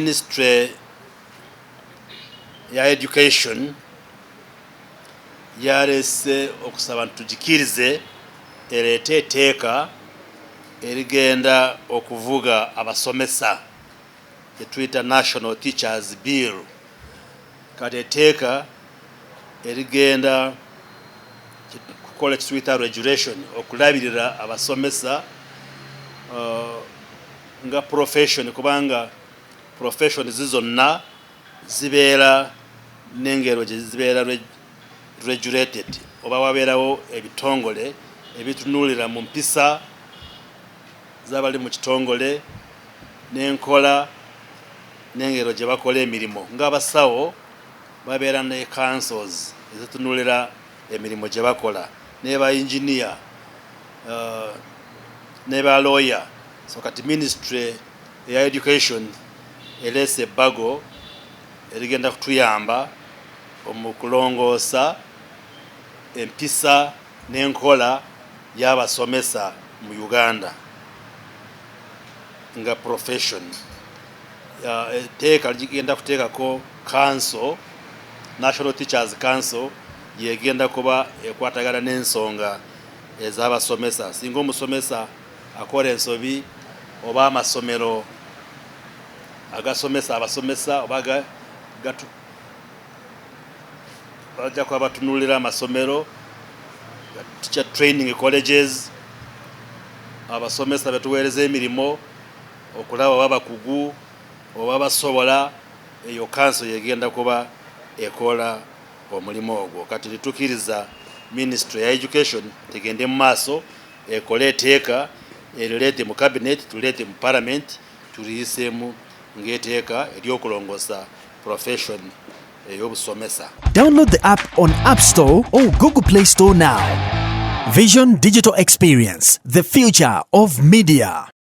Ministry ya education yarese okusaba ntujikirize erete etteeka erigenda okuvuga abasomesa etuyita National Teachers Bill. Kati etteeka erigenda kukola kituyita regulation okulabirira abasomesa nga profession, kubanga profession zizonna zibeera n'engero gye zibeera regulated oba wabeerawo ebitongole ebitunuulira mu mpisa z'abali mu kitongole n'enkola n'engero gye bakola emirimu. Ng'abasawo babeera ne councils ezitunuulira emirimu gye bakola, ne ba engineer ne ba lawyer. So kati ministry ya education elese ebbago erigenda kutuyamba omukulongoosa empisa n'enkola y'abasomesa mu Uganda nga profession. Etteeka ligenda kuteekako council, National Teachers Council, yegenda kuba ekwatagana n'ensonga ez'abasomesa. Singa omusomesa akola ensobi oba amasomero agasomesa abasomesa oba bajja kuba batunuulira amasomero, teacher training colleges, abasomesa betuweereza emirimu okulaba oba bakugu oba basobola, eyo council yegenda kuba ekola omulimu ogwo. Kati litukiriza ministry ya education tegende mu maaso ekole etteeka erireete mu cabinet, tulireete mu parliament, tuliyiseemu ng'etteeka ery'okulongoosa profession ey'obusomesa. Download the app on App Store or Google Play Store now. Vision Digital Experience, the future of media.